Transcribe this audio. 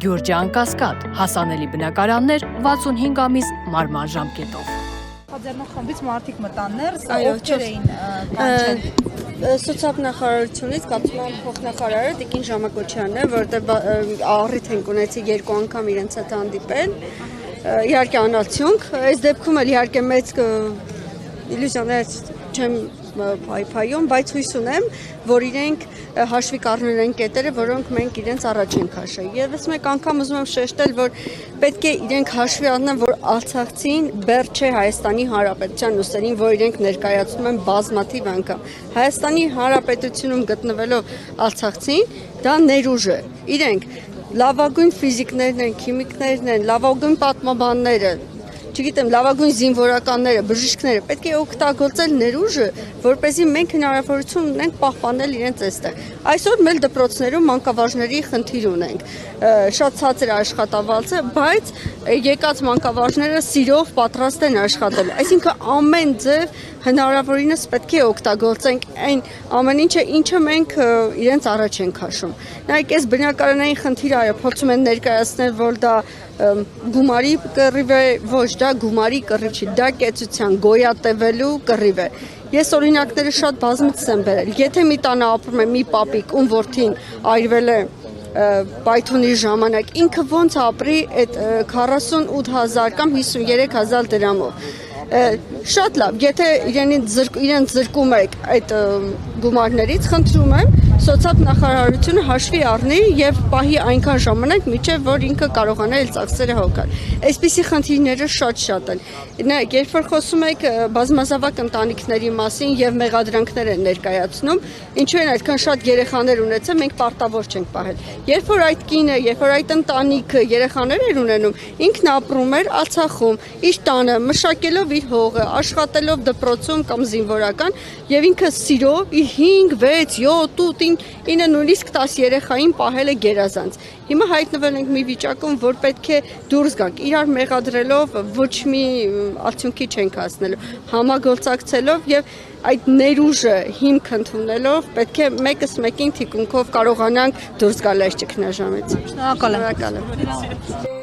Գյուրջան Կասկադ, հասանելի բնակարաններ 65 ամիս մարման ժամկետով։ Ձեռնախմբից մարդիկ մտան ներս, ովքեր էին կանչել։ Սոցիալնախարարությունից կարծում եմ փոխնախարարը Տիկին Ժամակոչյանն է, որտեղ առիթ ենք ունեցի երկու անգամ իրենց հետ հանդիպել։ Իհարկե անացյունք, այս դեպքում էլ իհարկե մեծ իլյուզիաներ չեմ փայփայում, բայց հույս ունեմ, որ իրենք հաշվի կառնել են կետերը, որոնք մենք իրենց առաջ ենք հաշել։ Եվս մեկ անգամ ուզում եմ շեշտել, որ պետք է իրենք հաշվի առնեն, որ Արցախցին բեռ չէ Հայաստանի Հանրապետության ուսերին, որ իրենք ներկայացնում են բազմաթիվ անգամ։ Հայաստանի Հանրապետությունում գտնվելով Արցախցին, դա ներուժ է։ Իրենք լավագույն ֆիզիկներն են, քիմիկներն են, լավագույն պատմաբանները, չգիտեմ, լավագույն զինվորականները, բժիշկները պետք է օգտագործել ներուժը, որպեսզի մենք հնարավորություն ունենք պահպանել իրենց այստեղ։ Այսօր մեր դպրոցներում մանկավարժների խնդիր ունենք։ Շատ ցածր աշխատավարձ է, բայց եկած մանկավարժները սիրով պատրաստ են աշխատել։ Այսինքն ամեն ձև հնարավորինս պետք է օգտագործենք այն ամեն ինչը, ինչը մենք իրենց առաջ ենք հաշում։ Նայեք, այս բնակարանային խնդիրը փորձում են ներկայացնել, որ դա գումարի կռիվ է, ոչ, դա գումարի կռիվ չի, դա կեցության գոյատևելու կռիվ է։ Ես օրինակները շատ բազմից եմ բերել։ Եթե մի տանը ապրում է մի պապիկ, ում որդին այրվել է պայթունի ժամանակ, ինքը ոնց ապրի այդ 48,000 կամ 53,000 դրամով։ Շատ լավ, եթե իրենց զրկում եք այդ գումարներից, խնդրում եմ սոցիալնախարարությունը հաշվի առնի եւ պահի այնքան ժամանակ, մինչեւ որ ինքը կարողանա այդ ծախսերը հոգալ։ Այսպիսի խնդիրները շատ են։ Նայեք, երբ որ խոսում եք բազմազավակ ընտանիքների մասին եւ մեղադրանքներ են ներկայացնում, ինչու են այդքան շատ երեխաներ ունեցել, մենք պարտավոր չենք պահել։ Երբ որ այդ կինը, երբ որ այդ ընտանիքը երեխաներ էր ունենում, ինքն ապրում էր Արցախում, իր տանը, մշակելով իր հողը, աշխատելով դպրոցում կամ զինվորական, եւ ինքը սիրով իր 5, 6, 7, 8 ինը նույնիսկ 10 երեխային պահել է գերազանց։ Հիմա հայտնվել ենք մի վիճակում, որ պետք է դուրս գանք, իրար մեղադրելով ոչ մի արդյունքի չենք հասնելու, համագործակցելով եւ այդ ներուժը հիմք ընդունելով պետք է մեկս մեկին թիկունքով կարողանանք դուրս գալ այս ճգնաժամից։ Շնորհակալ եմ։